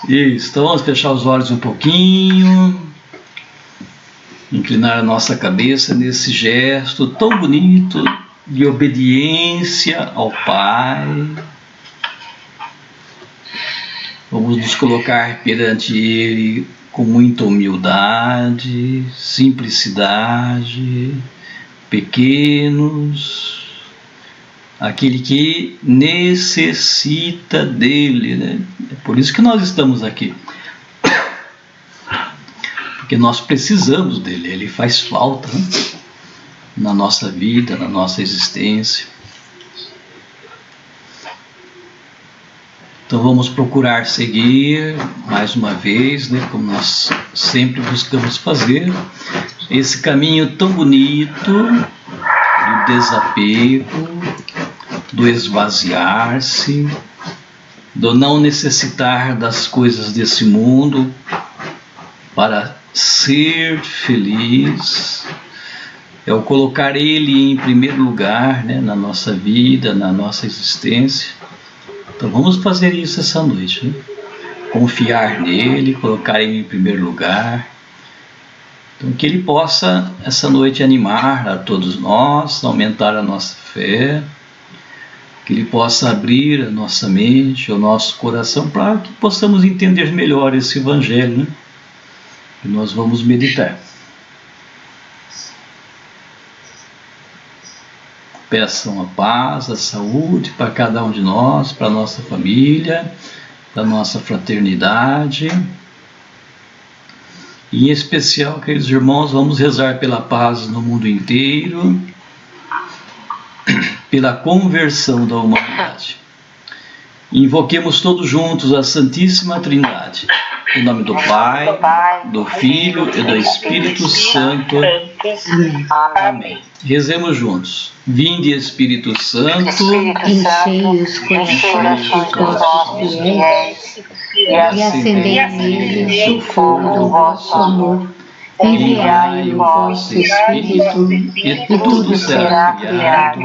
Isso, então vamos fechar os olhos um pouquinho, inclinar a nossa cabeça nesse gesto tão bonito de obediência ao Pai. Vamos nos colocar perante Ele com muita humildade, simplicidade, pequenos, aquele que necessita dele, né? É por isso que nós estamos aqui, porque nós precisamos dele, ele faz falta, né? Na nossa vida, na nossa existência. Então vamos procurar seguir mais uma vez, né, como nós sempre buscamos fazer, esse caminho tão bonito do desapego, do esvaziar-se, do não necessitar das coisas desse mundo para ser feliz. É o colocar Ele em primeiro lugar, né, na nossa vida, na nossa existência. Então vamos fazer isso essa noite, né? Confiar nele, colocar Ele em primeiro lugar. Então que Ele possa essa noite animar a todos nós, aumentar a nossa fé, que Ele possa abrir a nossa mente, o nosso coração, para que possamos entender melhor esse Evangelho, né? Que nós vamos meditar. Peçam a paz, a saúde para cada um de nós, para a nossa família, para a nossa fraternidade. E em especial, queridos irmãos, vamos rezar pela paz no mundo inteiro, pela conversão da humanidade. Invoquemos todos juntos a Santíssima Trindade. Em nome do Pai, do Filho e do Espírito Santo. Amém. Rezemos juntos. Vinde, Espírito Santo, enchei os corações dos vossos fiéis e acendei neles o fogo do vosso amor. Enviai o vosso Espírito e tudo será criado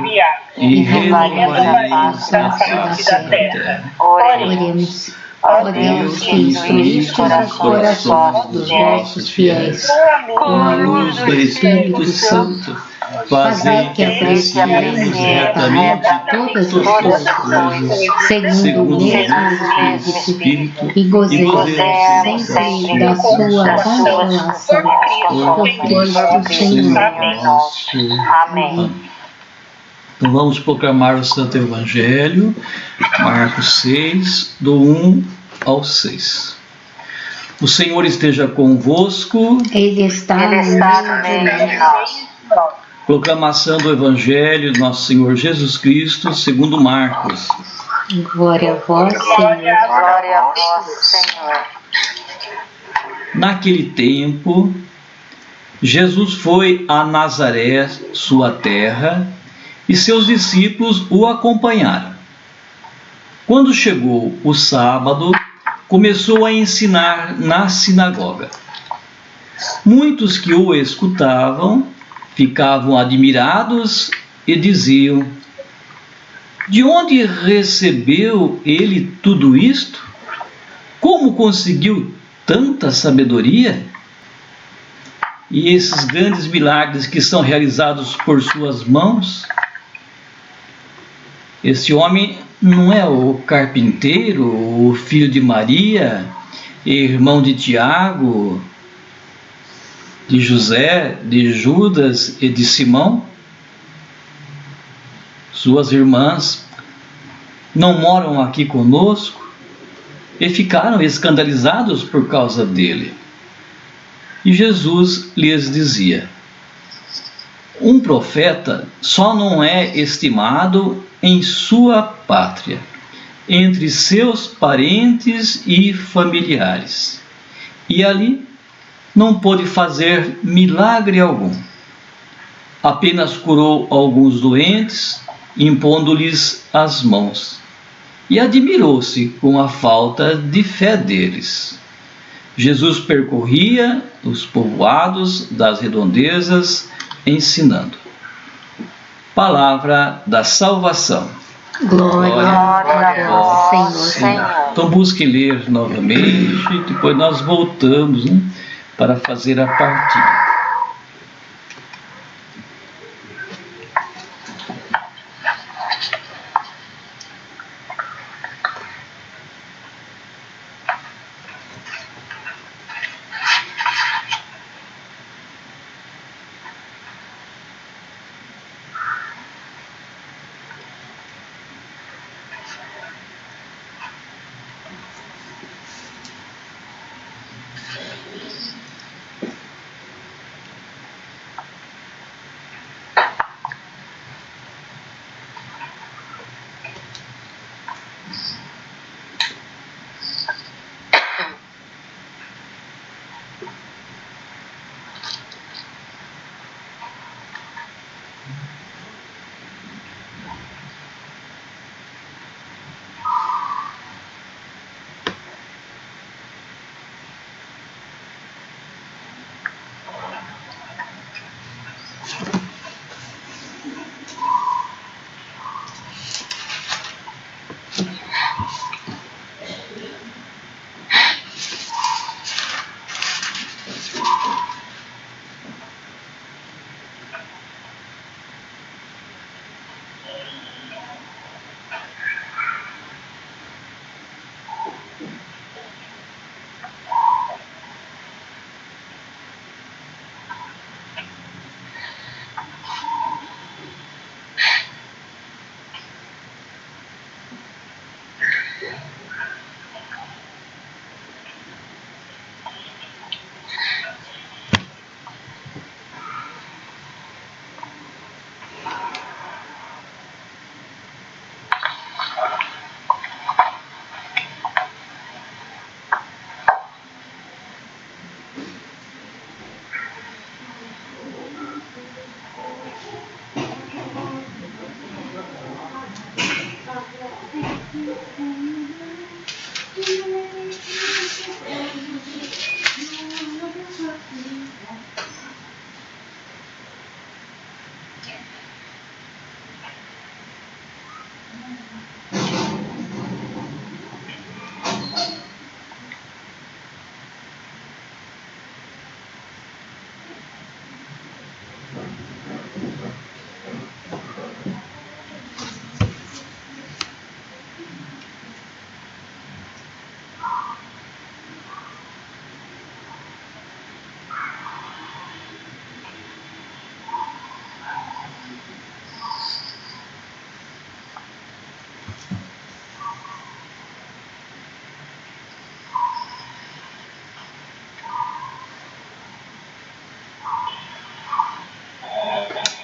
e renovareis a face da terra. Oremos. Ó Deus, que instruíste os corações dos vossos fiéis com a luz do Espírito Santo, fazei que apreciemos retamente todas as coisas, segundo o mesmo Espírito, e gozemos sempre da sua consolação. Por Cristo Senhor nosso. Amém. Então vamos proclamar o Santo Evangelho, Marcos 6, do 1 ao 6. O Senhor esteja convosco. Ele está no meio de nós. Proclamação do Evangelho do nosso Senhor Jesus Cristo, segundo Marcos. Glória a vós, Senhor. Glória a vós, Senhor. Naquele tempo, Jesus foi a Nazaré, sua terra, e seus discípulos o acompanharam. Quando chegou o sábado, começou a ensinar na sinagoga. Muitos que o escutavam ficavam admirados e diziam: de onde recebeu ele tudo isto? Como conseguiu tanta sabedoria? E esses grandes milagres que são realizados por suas mãos? Esse homem não é o carpinteiro, o filho de Maria, irmão de Tiago, de José, de Judas e de Simão? Suas irmãs não moram aqui conosco? E ficaram escandalizados por causa dele. E Jesus lhes dizia: um profeta só não é estimado em sua pátria, entre seus parentes e familiares, e ali não pôde fazer milagre algum. Apenas curou alguns doentes, impondo-lhes as mãos, e admirou-se com a falta de fé deles. Jesus percorria os povoados das redondezas, ensinando. Palavra da salvação. Glória a vós, Senhor. Então busque ler novamente, depois nós voltamos, né, para fazer a partilha.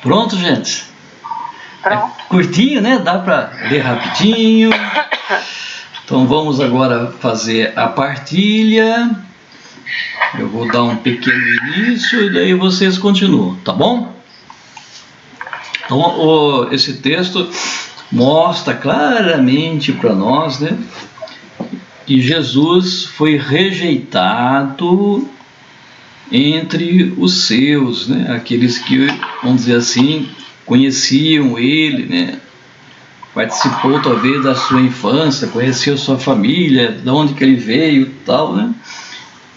Pronto, gente? Pronto. É curtinho, né? Dá para ler rapidinho. Então vamos agora fazer a partilha. Eu vou dar um pequeno início e daí vocês continuam, tá bom? Então esse texto mostra claramente para nós, né, que Jesus foi rejeitado entre os seus, né, aqueles que, vamos dizer assim, conheciam ele, né, participou talvez da sua infância, conheceu sua família, de onde que ele veio e tal, né?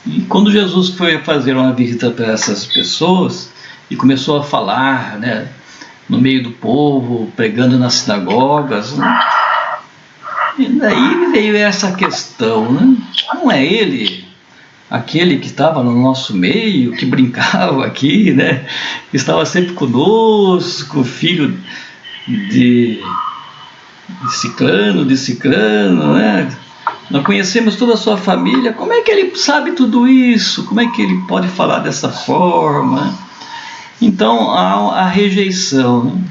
E quando Jesus foi fazer uma visita para essas pessoas e começou a falar, né, no meio do povo, pregando nas sinagogas, né, e daí veio essa questão, né? Não é ele aquele que estava no nosso meio, que brincava aqui, né? Que estava sempre conosco, filho de ciclano, né? Nós conhecemos toda a sua família. Como é que ele sabe tudo isso? Como é que ele pode falar dessa forma? Então há a rejeição, né?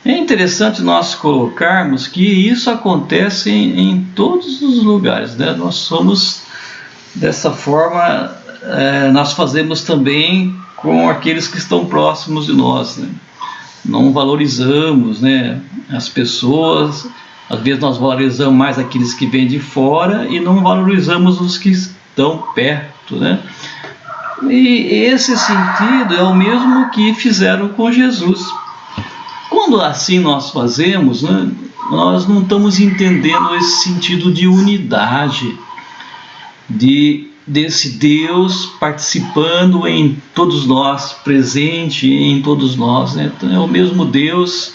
É interessante nós colocarmos que isso acontece em todos os lugares, né? Nós somos dessa forma, nós fazemos também com aqueles que estão próximos de nós, né? Não valorizamos, né, as pessoas. Às vezes nós valorizamos mais aqueles que vêm de fora e não valorizamos os que estão perto, né? E esse sentido é o mesmo que fizeram com Jesus. Quando assim nós fazemos, né, nós não estamos entendendo esse sentido de unidade, desse Deus participando em todos nós, presente em todos nós, né? Então, é o mesmo Deus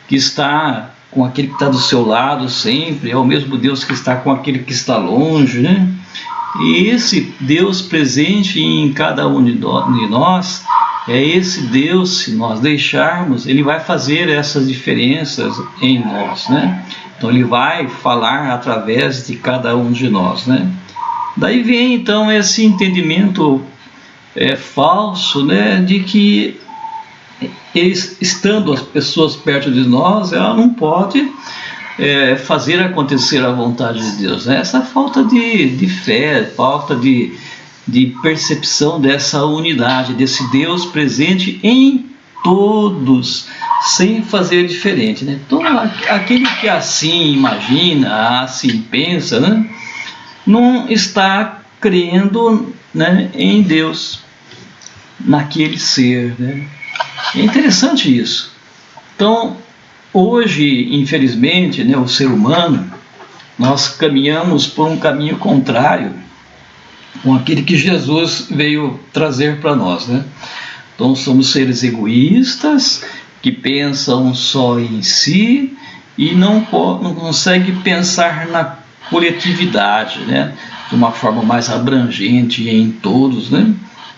que está com aquele que está do seu lado sempre, é o mesmo Deus que está com aquele que está longe, né? E esse Deus presente em cada um de nós, é esse Deus, se nós deixarmos, ele vai fazer essas diferenças em nós, né? Então ele vai falar através de cada um de nós, né? Daí vem então esse entendimento falso, né, de que estando as pessoas perto de nós, ela não pode fazer acontecer a vontade de Deus, né? Essa falta de fé, falta de percepção dessa unidade, desse Deus presente em todos, sem fazer diferente, né? Então, aquele que assim imagina, assim pensa, né, não está crendo, né, em Deus, naquele ser, né? É interessante isso. Então, hoje, infelizmente, né, o ser humano, nós caminhamos por um caminho contrário com aquele que Jesus veio trazer para nós, né? Então, somos seres egoístas, que pensam só em si e não conseguem pensar na coletividade, né? De uma forma mais abrangente em todos, né?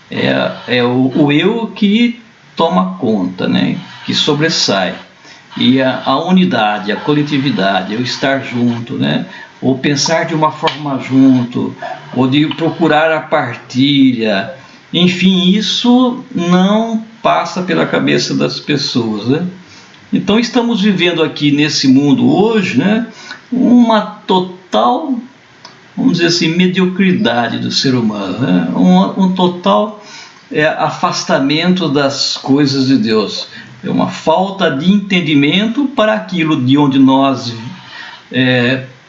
É o eu que toma conta, né? Que sobressai. E a unidade, a coletividade, o estar junto, né? Ou pensar de uma forma junto, ou de procurar a partilha, enfim, isso não passa pela cabeça das pessoas, né? Então estamos vivendo aqui nesse mundo hoje, né, uma total, vamos dizer assim, mediocridade do ser humano, né? Um total afastamento das coisas de Deus, é uma falta de entendimento para aquilo de onde nós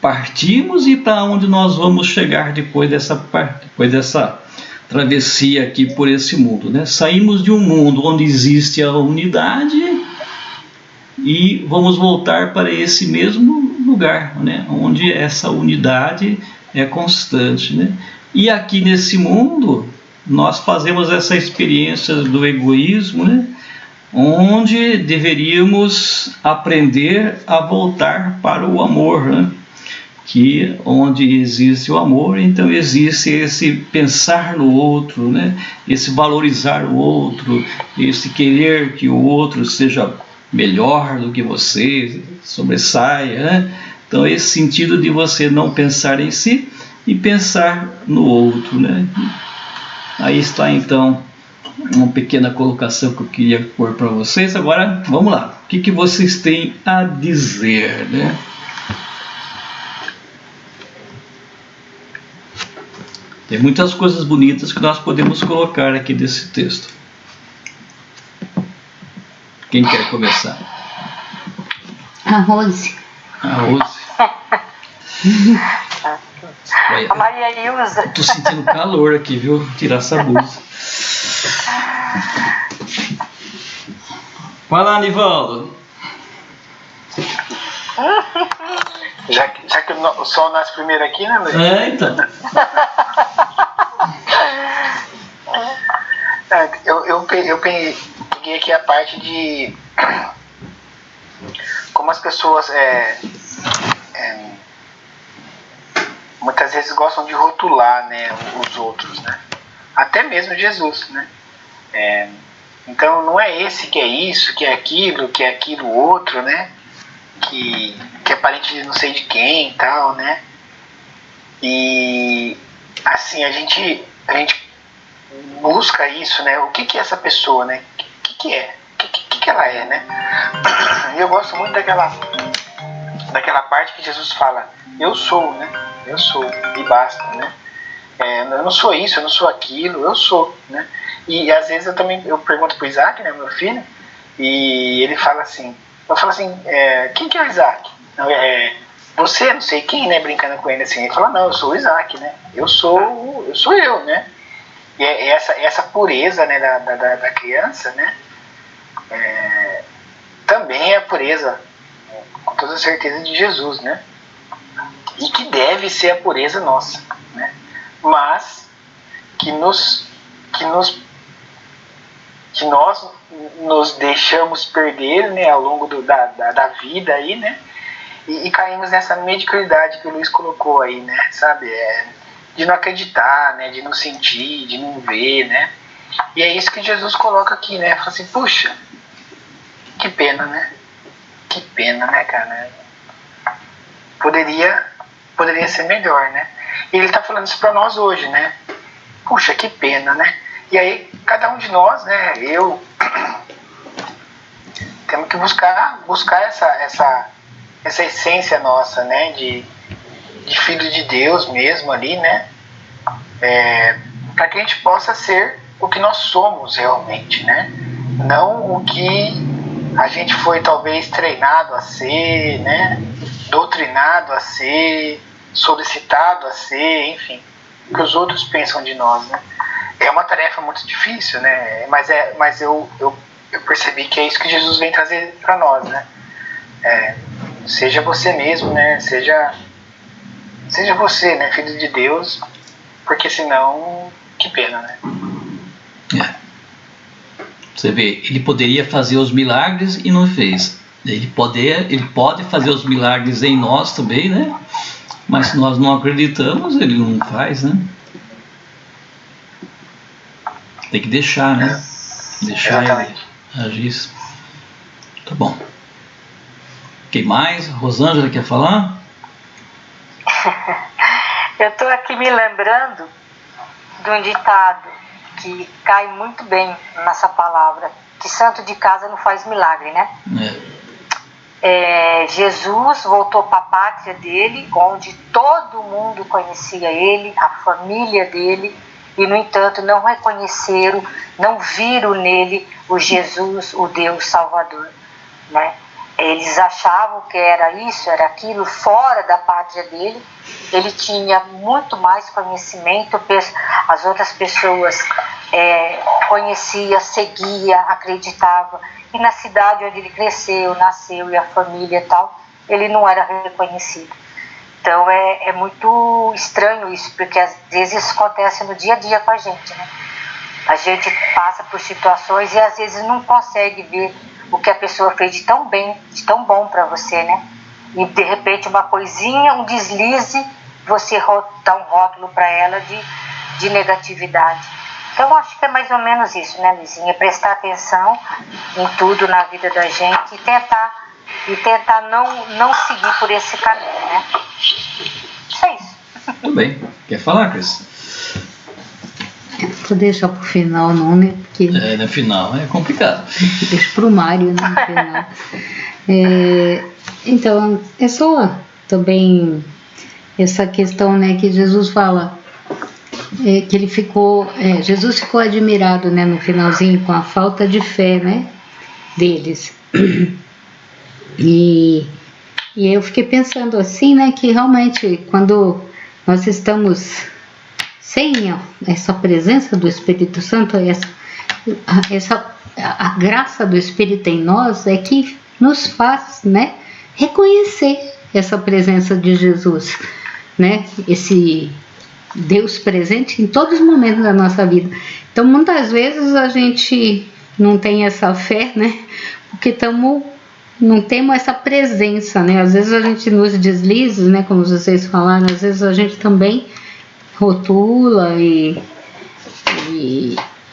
partimos e para onde nós vamos chegar depois dessa travessia aqui por esse mundo, né? Saímos de um mundo onde existe a unidade e vamos voltar para esse mesmo lugar, né? Onde essa unidade é constante, né? E aqui nesse mundo nós fazemos essa experiência do egoísmo, né? Onde deveríamos aprender a voltar para o amor, né? Que onde existe o amor, então existe esse pensar no outro, né? Esse valorizar o outro, esse querer que o outro seja melhor do que você, sobressaia, né? Então esse sentido de você não pensar em si e pensar no outro, né? Aí está então uma pequena colocação que eu queria pôr para vocês. Agora vamos lá, o que vocês têm a dizer, né? Tem muitas coisas bonitas que nós podemos colocar aqui nesse texto. Quem quer começar? A Rose. A Rose. A Maria Ilza. Estou sentindo calor aqui, viu? Vou tirar essa blusa. Vai lá, Nivaldo. Já que o sol nasce primeiro aqui, né, Luiz? Então. Eu peguei aqui a parte de como as pessoas muitas vezes gostam de rotular, né, os outros, né? Até mesmo Jesus, né? Então não é esse que é isso, que é aquilo outro, né? Que é parente de não sei de quem e tal, né? E assim, a gente busca isso, né? O que é essa pessoa, né? O que é? O que ela é, né? E eu gosto muito daquela parte que Jesus fala, eu sou, né? Eu sou, e basta, né? Eu não sou isso, eu não sou aquilo, eu sou, né? E às vezes eu pergunto pro Isaac, né, meu filho, e ele fala assim, eu falo assim, quem que é o Isaac? Você, não sei quem, né, brincando com ele assim, ele fala, não, eu sou o Isaac, né? Eu sou eu, né? E essa pureza, né, da criança, né, também é a pureza com toda a certeza de Jesus, né? E que deve ser a pureza nossa, né? Mas que nós nos deixamos perder, né, ao longo da vida aí, né? E caímos nessa mediocridade que o Luiz colocou aí, né? Sabe? De não acreditar, né? De não sentir, de não ver, né? E é isso que Jesus coloca aqui, né? Fala assim, puxa, que pena, né? Que pena, né, cara? Poderia ser melhor, né? E ele tá falando isso pra nós hoje, né? Puxa, que pena, né? E aí, cada um de nós, né? Temos que buscar essa essência nossa, né? De filho de Deus mesmo ali, né? Para que a gente possa ser o que nós somos realmente, né? Não o que a gente foi talvez treinado a ser, né? Doutrinado a ser, solicitado a ser, enfim, o que os outros pensam de nós, né? É uma tarefa muito difícil, né? Mas eu percebi que é isso que Jesus vem trazer para nós, né? Seja você mesmo, né? Seja você, né? Filho de Deus, porque senão, que pena, né? Você vê, ele poderia fazer os milagres e não fez. Ele pode fazer os milagres em nós também, né? Mas se nós não acreditamos, ele não faz, né? Tem que deixar, né? Deixar ele agir. Tá bom. Quem mais? Rosângela quer falar? Eu estou aqui me lembrando de um ditado que cai muito bem nessa palavra, que santo de casa não faz milagre, né? Jesus voltou para a pátria dele, onde todo mundo conhecia ele, a família dele, e no entanto não reconheceram, não viram nele o Jesus, o Deus Salvador, né? Eles achavam que era isso, era aquilo, fora da pátria dele. Ele tinha muito mais conhecimento, as outras pessoas conhecia, seguia, acreditava. E na cidade onde ele cresceu, nasceu, e a família e tal, ele não era reconhecido. Então é muito estranho isso, porque às vezes isso acontece no dia a dia com a gente, né? A gente passa por situações e às vezes não consegue ver o que a pessoa fez de tão bem, de tão bom para você, né? E de repente uma coisinha, um deslize, você dá um rótulo para ela de negatividade. Então eu acho que é mais ou menos isso, né, Luizinha? Prestar atenção em tudo na vida da gente e tentar não seguir por esse caminho, né? É isso. Tudo bem. Quer falar, Cris? Vou deixar pro final, não, né? Porque no final é complicado. Deixa pro Mário, né? No final. Então, é só também essa questão, né? Que Jesus fala que ele Jesus ficou admirado, né? No finalzinho, com a falta de fé, né? Deles. E eu fiquei pensando assim, né? Que realmente quando nós estamos sem essa presença do Espírito Santo, a graça do Espírito em nós é que nos faz, né, reconhecer essa presença de Jesus, né, esse Deus presente em todos os momentos da nossa vida. Então muitas vezes a gente não tem essa fé, né, porque não temos essa presença, né, às vezes a gente nos desliza, né, como vocês falaram, às vezes a gente também rotula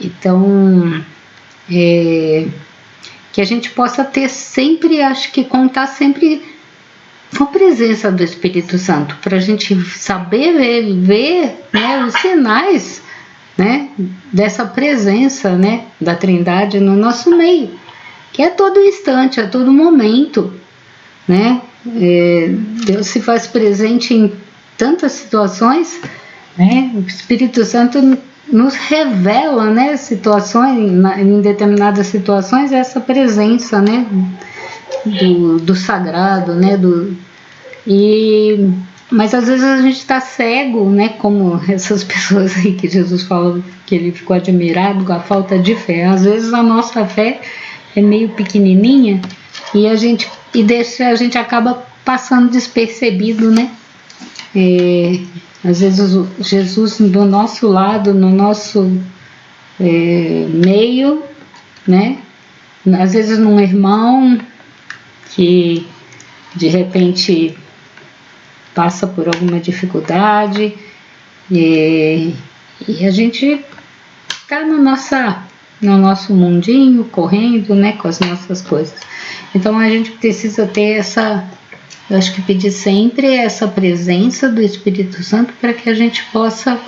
então que a gente possa ter sempre, acho que contar sempre com a presença do Espírito Santo, para a gente saber ver né, os sinais, né, dessa presença, né, da Trindade no nosso meio, que é todo instante, a todo momento, né? Deus se faz presente em tantas situações, né? O Espírito Santo nos revela, né, situações, em determinadas situações, essa presença, né, do sagrado, né, mas às vezes a gente está cego, né, como essas pessoas aí que Jesus falou que ele ficou admirado com a falta de fé. Às vezes a nossa fé é meio pequenininha e a gente acaba passando despercebido, né? Às vezes Jesus do nosso lado, no nosso meio, né? Às vezes num irmão que de repente passa por alguma dificuldade e a gente está no nosso mundinho, correndo, né, com as nossas coisas. Então a gente precisa ter eu acho que pedir sempre essa presença do Espírito Santo para que a gente possa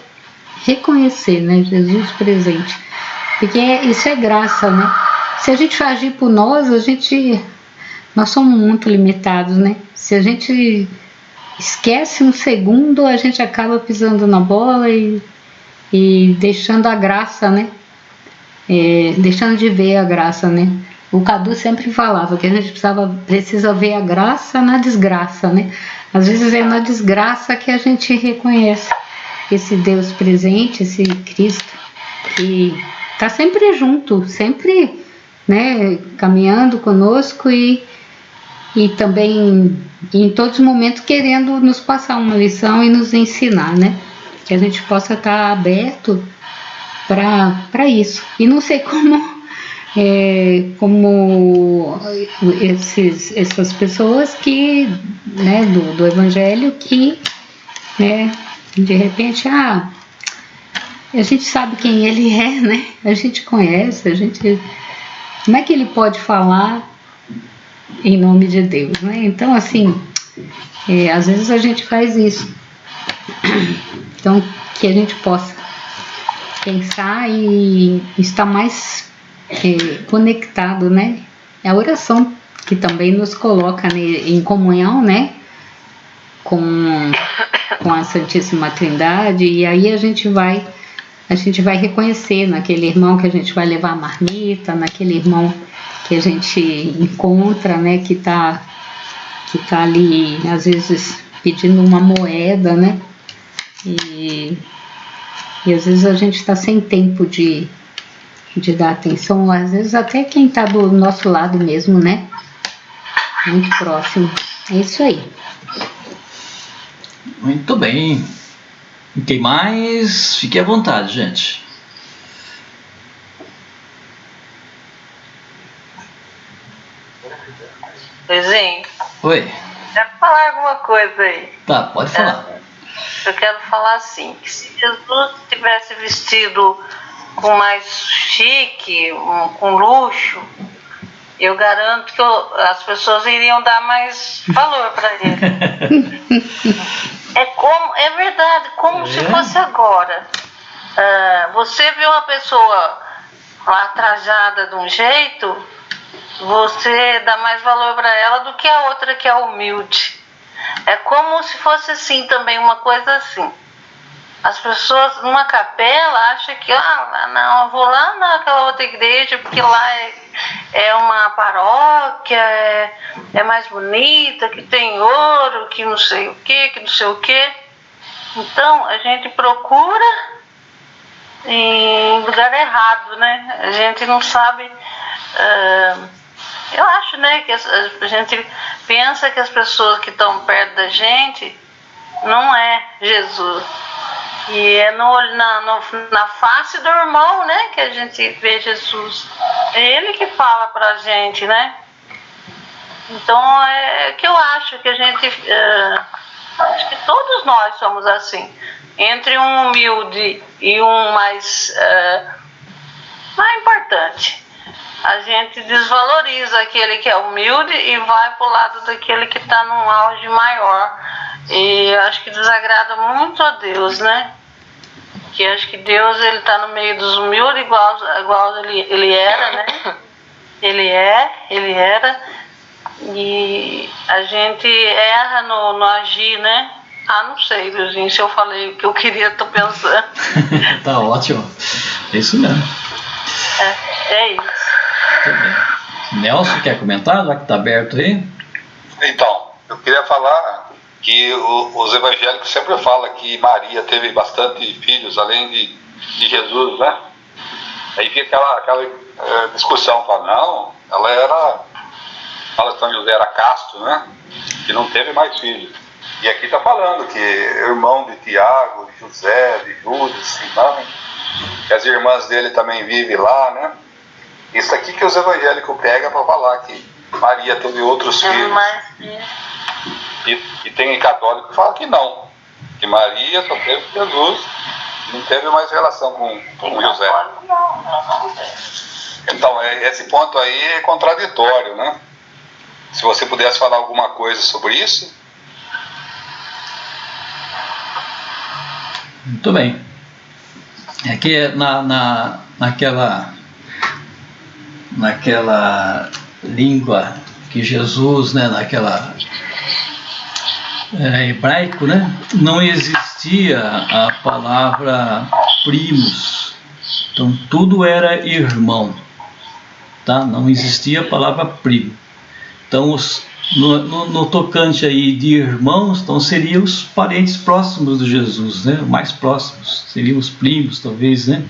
reconhecer, né, Jesus presente. Porque isso é graça, né? Se a gente agir por nós nós somos muito limitados, né? Se a gente esquece um segundo, a gente acaba pisando na bola e deixando a graça, né? Deixando de ver a graça, né? O Cadu sempre falava que a gente precisa ver a graça na desgraça, né? Às vezes é na desgraça que a gente reconhece esse Deus presente, esse Cristo que está sempre junto, sempre, né, caminhando conosco e também em todos os momentos querendo nos passar uma lição e nos ensinar, né? Que a gente possa estar aberto para isso. E não sei como essas pessoas que, né, do Evangelho que, né, de repente, a gente sabe quem ele é, né? A gente conhece, como é que ele pode falar em nome de Deus, né? Então, assim, às vezes a gente faz isso. Então, que a gente possa pensar e estar mais conectado, né? É a oração que também nos coloca, né, em comunhão, né? Com a Santíssima Trindade, e aí a gente vai reconhecer naquele irmão que a gente vai levar a marmita, naquele irmão que a gente encontra, né, que tá ali, às vezes, pedindo uma moeda, né, e às vezes a gente está sem tempo de dar atenção, às vezes até quem está do nosso lado mesmo, né, muito próximo. É isso aí. Muito bem. Quem mais? Fique à vontade, gente. Luizinho. Oi. Quero falar alguma coisa aí. Tá, pode falar. Eu quero falar assim, que se Jesus tivesse vestido com mais chique, com luxo, eu garanto que as pessoas iriam dar mais valor para ele. É verdade, como se fosse agora. Você vê uma pessoa lá trajada de um jeito, você dá mais valor para ela do que a outra que é humilde. É como se fosse assim também, uma coisa assim. As pessoas numa capela acham que, não, eu vou lá naquela outra igreja porque lá é uma paróquia, é mais bonita, que tem ouro, que não sei o que, que não sei o que. Então a gente procura em lugar errado, né? A gente não sabe. Eu acho, né, que a gente pensa que as pessoas que estão perto da gente não é Jesus. E é na face do irmão, né, que a gente vê Jesus. É ele que fala pra gente, né? Então é que eu acho que a gente... acho que todos nós somos assim. Entre um humilde e um mais importante. A gente desvaloriza aquele que é humilde e vai pro lado daquele que está num auge maior. E acho que desagrada muito a Deus, né? Que acho que Deus, ele tá no meio dos humildes igual ele era, né? Ele era. E a gente erra no agir, né? Não sei, Luizinho, se eu falei o que eu queria, tô pensando. Tá ótimo. É isso mesmo. É isso. Muito bem. Nelson, quer comentar, já que tá aberto aí? Então, eu queria falar que os evangélicos sempre falam que Maria teve bastante filhos, além de Jesus, né? Aí fica discussão, fala, não, ela era, fala São José era casto, né, que não teve mais filhos. E aqui está falando que irmão de Tiago, de José, de Judas, Simão, que as irmãs dele também vivem lá, né? Isso aqui que os evangélicos pegam para falar que Maria teve outros filhos. E tem católico que fala que não, que Maria só teve Jesus, não teve mais relação com José. Então, esse ponto aí é contraditório, né? Se você pudesse falar alguma coisa sobre isso. Muito bem. É que naquela língua que Jesus, né, naquela hebraico, né, não existia a palavra primos. Então tudo era irmão, tá? Não existia a palavra primo. Então no tocante aí de irmãos, então seriam os parentes próximos de Jesus, né? Mais próximos, seriam os primos, talvez, né?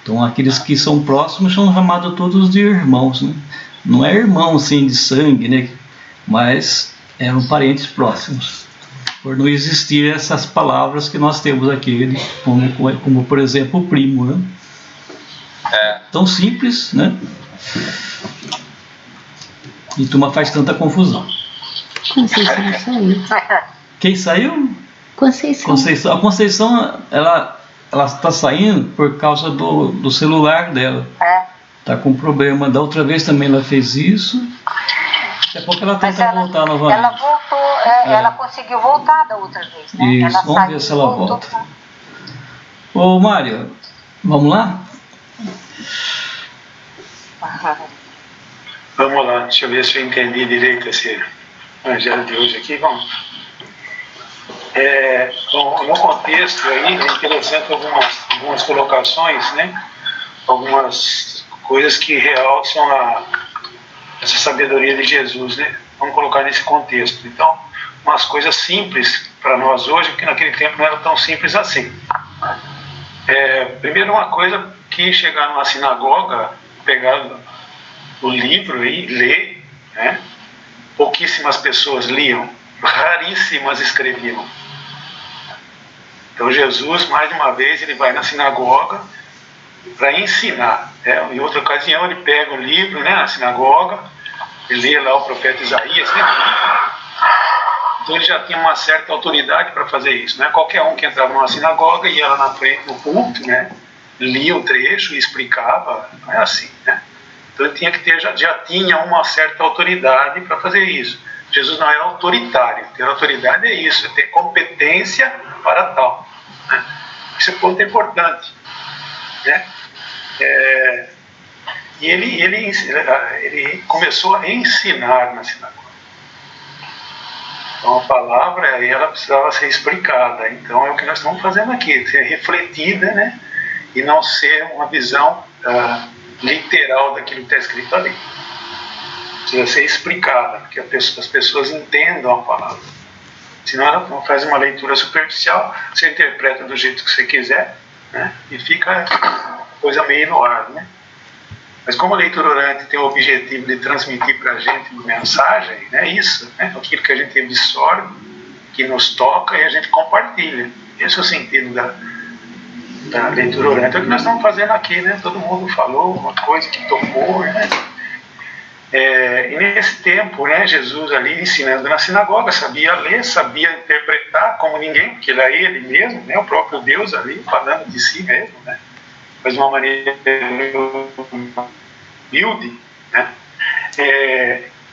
Então aqueles que são próximos são chamados todos de irmãos, né? Não é irmão assim de sangue, né? Mas eram parentes próximos, por não existir essas palavras que nós temos aqui, como por exemplo o primo, né? Tão simples, né? E turma faz tanta confusão. Conceição saiu. Quem saiu? Conceição. A Conceição, ela está saindo por causa do celular dela. Está com problema. Da outra vez também ela fez isso. Daqui a pouco ela tenta voltar novamente. Ela voltou, ela conseguiu voltar da outra vez, né? Isso, ela vamos ver se ela volta. Ô Mário, vamos lá? Vamos lá, deixa eu ver se eu entendi direito esse evangelho de hoje aqui. Vamos. No contexto aí é interessante algumas colocações, né? Algumas coisas que realçam essa sabedoria de Jesus, né? Vamos colocar nesse contexto. Então, umas coisas simples para nós hoje, que naquele tempo não era tão simples assim. Primeiro, uma coisa que chegar numa sinagoga, pegar o livro e ler, né? Pouquíssimas pessoas liam, raríssimas escreviam. Então Jesus, mais de uma vez, ele vai na sinagoga para ensinar. Em outra ocasião ele pega o livro, né, na sinagoga, ele lê lá o profeta Isaías, né? Então ele já tinha uma certa autoridade para fazer isso, né? Qualquer um que entrava numa sinagoga ia lá na frente do culto, né? Lia o trecho e explicava, não é assim, né? Então ele tinha que ter, já tinha uma certa autoridade para fazer isso. Jesus não era autoritário. Ter autoridade é isso, é ter competência para tal, né? Esse ponto é importante, né? E ele começou a ensinar na sinagoga. Então a palavra ela precisava ser explicada. Então é o que nós estamos fazendo aqui, ser refletida, né? E não ser uma visão literal daquilo que está escrito ali. Precisa ser explicada, para que as pessoas entendam a palavra. Senão ela faz uma leitura superficial, você interpreta do jeito que você quiser, né? E fica coisa meio no ar, né? Mas como a leitura orante tem o objetivo de transmitir para a gente uma mensagem, é isso, né? Aquilo que a gente absorve, que nos toca e a gente compartilha. Esse é o sentido da leitura orante. É o que nós estamos fazendo aqui, né? Todo mundo falou uma coisa que tocou, né? E nesse tempo, né, Jesus ali ensinando na sinagoga, sabia ler, sabia interpretar como ninguém, porque ele é ele mesmo, né? O próprio Deus ali falando de si mesmo, né? Mas de uma maneira humilde, né?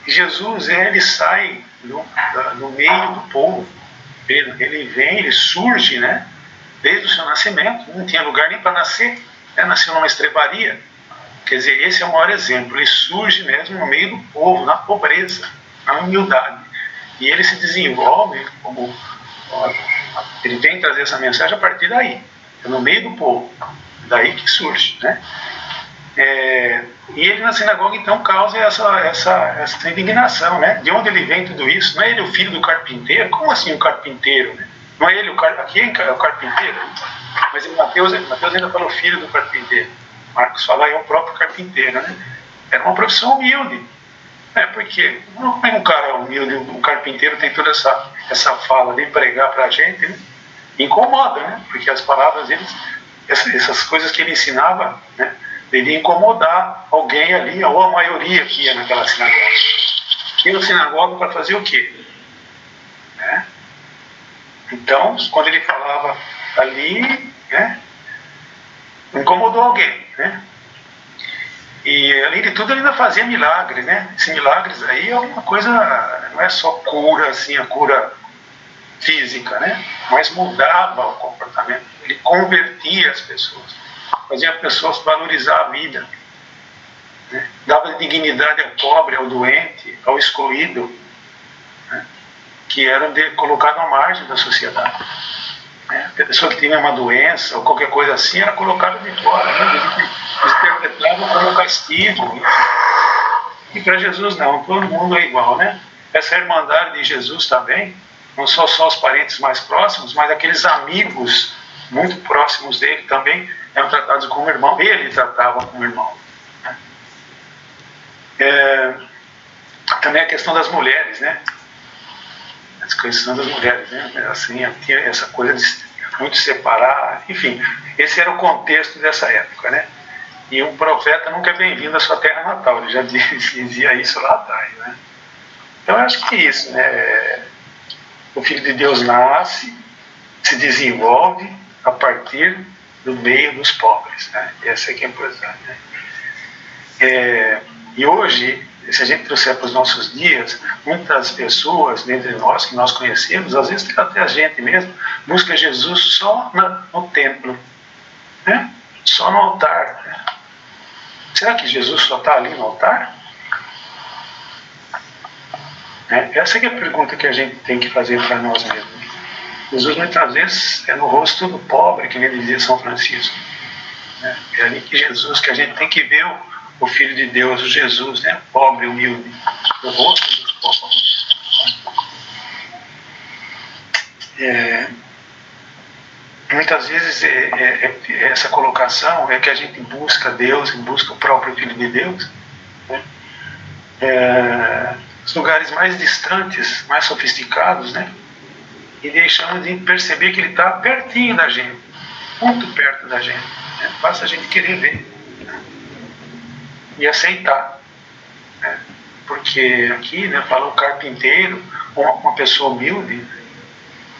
Jesus, ele sai no meio do povo, ele vem, ele surge, né? Desde o seu nascimento, não tinha lugar nem para nascer, né? Nasceu numa estrebaria. Quer dizer, esse é o maior exemplo, ele surge mesmo no meio do povo, na pobreza, na humildade. E ele se desenvolve como... ele vem trazer essa mensagem a partir daí, no meio do povo, daí que surge, né? E ele na sinagoga então causa essa indignação, né? De onde ele vem tudo isso? Não é ele o filho do carpinteiro? Como assim o carpinteiro, né? Não é ele aqui é o carpinteiro? Mas em Mateus ainda fala o filho do carpinteiro. Marcos fala, é o próprio carpinteiro, né? Era uma profissão humilde. Porque um cara humilde, um carpinteiro tem toda essa fala de pregar para a gente, né? Incomoda, né? Porque as palavras deles, essas coisas que ele ensinava, né? Ele ia incomodar alguém ali, ou a maioria que ia naquela sinagoga. Ia na sinagoga para fazer o quê? Né? Então, quando ele falava ali, né? Incomodou alguém, né? E além de tudo ele ainda fazia milagres, né? Esses milagres aí é uma coisa, não é só cura assim, a cura física, né? Mas mudava o comportamento, ele convertia as pessoas, fazia as pessoas valorizar a vida, né? Dava dignidade ao pobre, ao doente, ao excluído, né? Que eram colocados à margem da sociedade. A pessoa que tinha uma doença ou qualquer coisa assim era colocada de fora, né? Eles interpretavam como castigo. E para Jesus não, todo mundo é igual, né? Essa irmandade de Jesus também, não só os parentes mais próximos, mas aqueles amigos muito próximos dele também eram tratados como irmão. Ele tratava como irmão. Também a questão das mulheres, né? A questão das mulheres, né? Assim, tinha essa coisa de muito separar, enfim, esse era o contexto dessa época, né? E um profeta nunca é bem-vindo à sua terra natal, ele já dizia isso lá atrás, né? Então eu acho que é isso, né? O Filho de Deus nasce, se desenvolve a partir do meio dos pobres, né? Essa é que é importante, né? E hoje, se a gente trouxer para os nossos dias, muitas pessoas dentre nós que nós conhecemos, às vezes até a gente mesmo, busca Jesus só no templo, né? Só no altar, né? Será que Jesus só está ali no altar? Essa é a pergunta que a gente tem que fazer para nós mesmos. Jesus muitas vezes é no rosto do pobre, que nem dizia São Francisco, né? É ali que Jesus, que a gente tem que ver o Filho de Deus, o Jesus, né? Pobre, humilde, o rosto dos pobres. Muitas vezes essa colocação é que a gente busca Deus, busca o próprio Filho de Deus, né? Os lugares mais distantes, mais sofisticados, né? E deixamos de perceber que Ele está pertinho da gente, muito perto da gente, né? Basta a gente querer ver e aceitar, né? Porque aqui, né, fala o carpinteiro, uma pessoa humilde,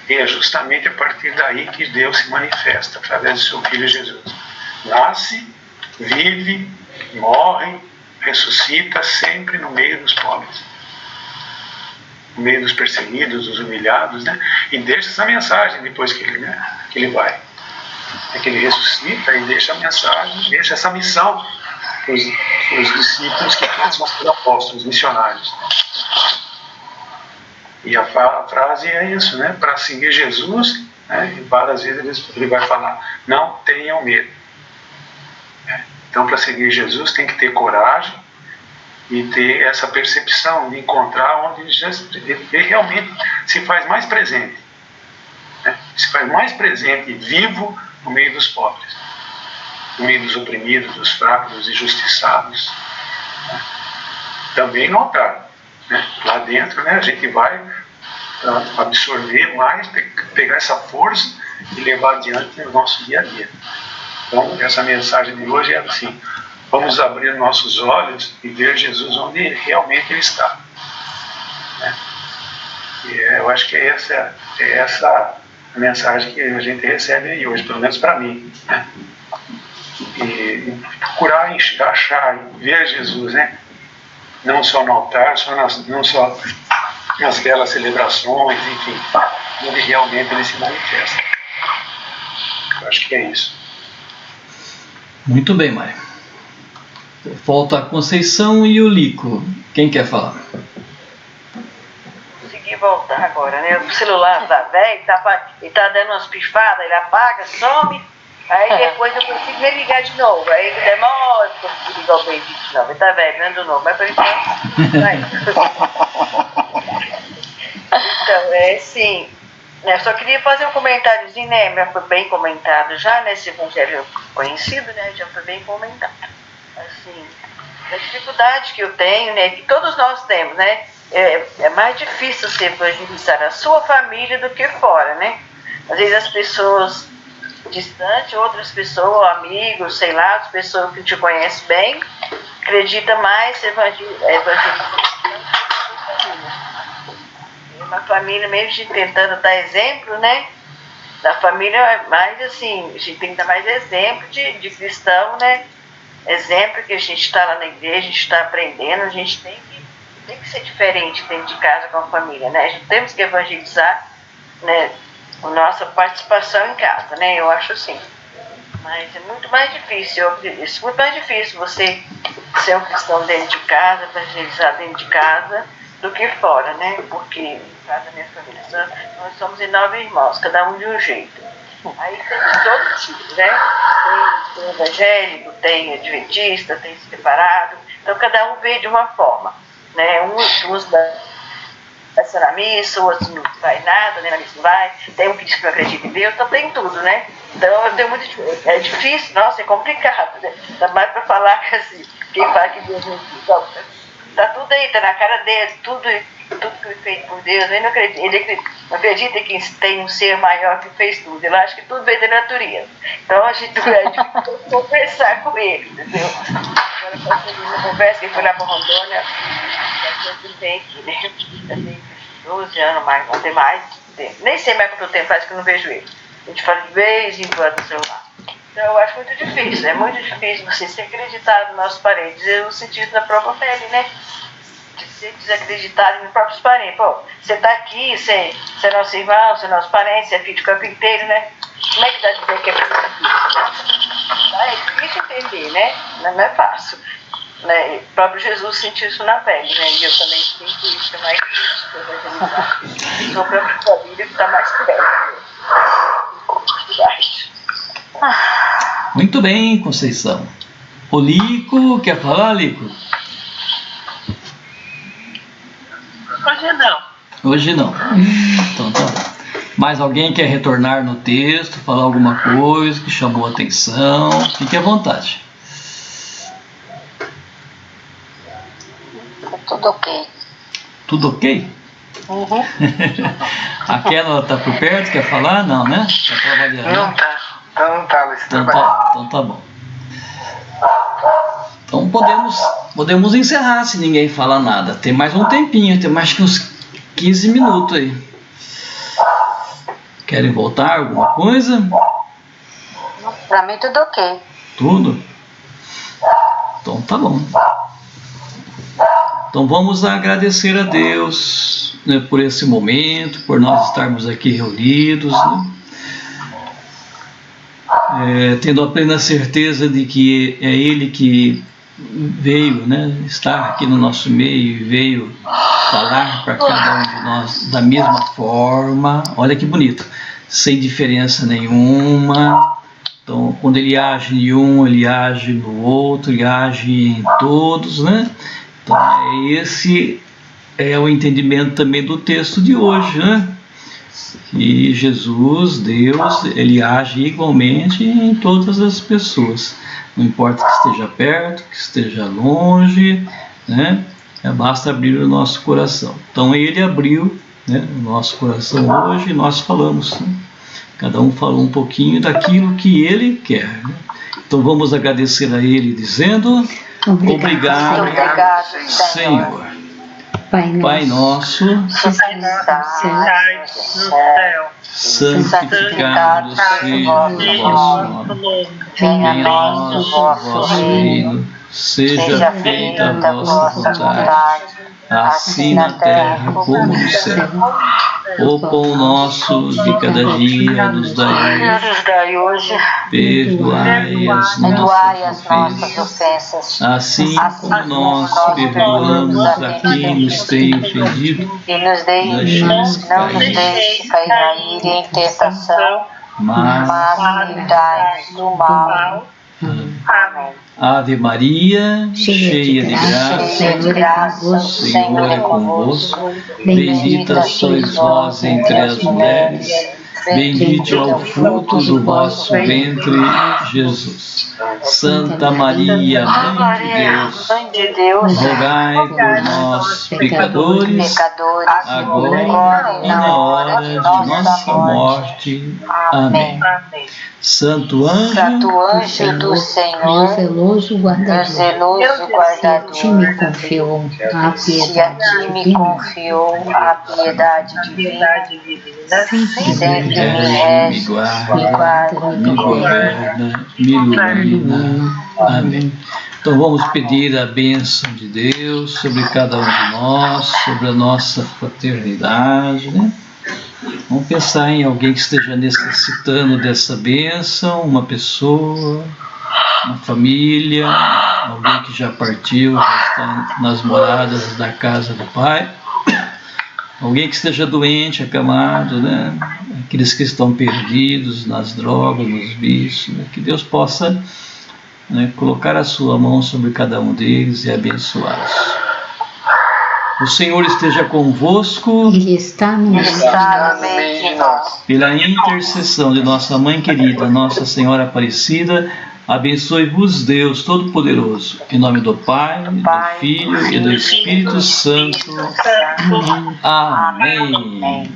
e é justamente a partir daí que Deus se manifesta, através do seu Filho Jesus. Nasce, vive, morre, ressuscita sempre no meio dos pobres, no meio dos perseguidos, dos humilhados, né? E deixa essa mensagem depois que ele vai. É que ele ressuscita e deixa a mensagem, deixa essa missão para os discípulos que são os apóstolos, missionários. E a frase é isso, né? Para seguir Jesus, né? E várias vezes ele vai falar, não tenham medo. Então, para seguir Jesus tem que ter coragem e ter essa percepção de encontrar onde ele realmente se faz mais presente, né? Se faz mais presente e vivo no meio dos pobres, no meio dos oprimidos, dos fracos, dos injustiçados, né? Também no altar, né? Lá dentro, né, a gente vai absorver mais, pegar essa força e levar adiante no nosso dia a dia. Então, essa mensagem de hoje é assim: vamos abrir nossos olhos e ver Jesus onde realmente Ele está, né? E eu acho que é essa a mensagem que a gente recebe aí hoje, pelo menos para mim, né? E procurar achar, ver Jesus, né? Não só no altar, não só nas belas celebrações, enfim, onde realmente Ele se manifesta. Eu acho que é isso. Muito bem, Mário. Falta a Conceição e o Lico. Quem quer falar? Consegui voltar agora, né? O celular tá velho, ele tá dando umas pifadas, ele apaga, some, aí depois eu consigo ligar de novo. Aí ele demora para conseguir ligar o Benedito de novo. Ele tá velho, manda novo, mas por enquanto. Então, é assim, Eu só queria fazer um comentáriozinho, né? Foi bem comentado já, nesse evangelho conhecido, né? Já foi bem comentado. Assim, a dificuldade que eu tenho, né? Que todos nós temos, né? É mais difícil você evangelizar a sua família do que fora, né? Às vezes as pessoas distantes, outras pessoas, amigos, sei lá, as pessoas que te conhecem bem, acreditam mais evangelizar. Uma família mesmo tentando dar exemplo, né? Da família, mais assim, a gente tem que dar mais exemplo de cristão, né? Exemplo que a gente está lá na igreja, a gente está aprendendo, a gente tem que ser diferente dentro de casa com a família, né? A gente temos que evangelizar, né? A nossa participação em casa, né? Eu acho assim. Mas é muito mais difícil, muito mais difícil você ser um cristão dentro de casa, evangelizar dentro de casa, do que fora, né? Porque em casa da minha família, nós somos em 9 irmãos, cada um de um jeito. Aí tem de todos tipos, né? Tem evangélico, tem adventista, tem separado. Então cada um vê de uma forma, né? Uns vai na missa, outros não vai nada, né? Na missa não vai. Tem um que diz que não acredita em Deus, então tem tudo, né? Então eu tenho é difícil, nossa, é complicado, né? Ainda mais para falar que assim, quem fala que Deus não existe. Tá tudo aí, tá na cara dele, tudo que foi feito por Deus. Ele não acredita que tem um ser maior que fez tudo. Ele acha que tudo veio da natureza. Então a gente vai conversar com ele, entendeu? Agora passando uma conversa, que ele foi lá para Rondônia, já tem aqui, né? Já tem 12 anos mais, não tem mais tempo. Nem sei mais quanto tempo faz que eu não vejo ele. A gente fala de vez em quando no celular. Então eu acho muito difícil, é muito difícil você ser acreditado nos nossos parentes. Eu senti isso na própria pele, né? De ser desacreditado nos próprios parentes. Pô, você tá aqui, você é nosso irmão, você é nosso parente, você é filho de carpinteiro, né? Como é que dá de dizer que é filho de carpinteiro? É difícil entender, né? Não é fácil. Né? O próprio Jesus sentiu isso na pele, né? E eu também sinto isso, é mais difícil evangelizar. E sua própria família que está mais perto. Muito bem, Conceição. O Lico, quer falar, Lico? Hoje não. Hoje não. Então tá. Mais alguém quer retornar no texto, falar alguma coisa que chamou a atenção? Fique à vontade. Tudo ok. Tudo ok? Uhum. A Keila está por perto, quer falar? Não, né? Está trabalhando. Não tá. Então não tá, Luiz. Então tá bom. Então podemos encerrar se ninguém fala nada. Tem mais um tempinho, tem mais que uns 15 minutos aí. Querem voltar alguma coisa? Pra mim tudo ok. Tudo? Então tá bom. Então vamos agradecer a Deus, né, por esse momento, por nós estarmos aqui reunidos, né? Tendo a plena certeza de que é Ele que veio, né, estar aqui no nosso meio e veio falar para cada um de nós da mesma forma. Olha que bonito, sem diferença nenhuma. Então, quando Ele age em um, Ele age no outro, Ele age em todos, né? Então, esse é o entendimento também do texto de hoje, né? E Jesus, Deus, Ele age igualmente em todas as pessoas. Não importa que esteja perto, que esteja longe, né? Basta abrir o nosso coração. Então, Ele abriu, né, o nosso coração hoje e nós falamos, né? Cada um falou um pouquinho daquilo que Ele quer, né? Então, vamos agradecer a Ele dizendo... Obrigado, Senhor. Pai nosso, que estás no céu, santificado seja o vosso nome. Venha a nós o vosso reino. Seja feita a vossa vontade, assim na terra como no céu. O pão nosso de cada dia nos dai hoje. Perdoai as nossas ofensas, assim como nós perdoamos a quem nos tem ofendido. E não nos deixe cair em tentação, mas livrai-nos do mal. Amém. Amém. Ave Maria, cheia de graça, o Senhor é convosco. Bendita sois vós entre as mulheres, bendito é o fruto do vosso ventre, Jesus. Santa Maria, Mãe de Deus, rogai por nós, pecadores, agora e na hora de nossa morte. Amém. Santo anjo do Senhor, meu zeloso guardador, se me confiou a piedade divina, sempre me rege, me guarda, me governa, me ilumina. Amém. Então vamos pedir a bênção de Deus sobre cada um de nós, sobre a nossa fraternidade, né? Vamos pensar em alguém que esteja necessitando dessa bênção, uma pessoa, uma família, alguém que já partiu, já está nas moradas da casa do Pai, alguém que esteja doente, acamado, né? Aqueles que estão perdidos nas drogas, nos vícios, né? Que Deus possa, né, colocar a sua mão sobre cada um deles e abençoá-los. O Senhor esteja convosco. Ele está no meio de nós. Pela intercessão de nossa Mãe querida, Nossa Senhora Aparecida, abençoe-vos Deus Todo-Poderoso. Em nome do Pai, do Filho e do Espírito Santo. Amém.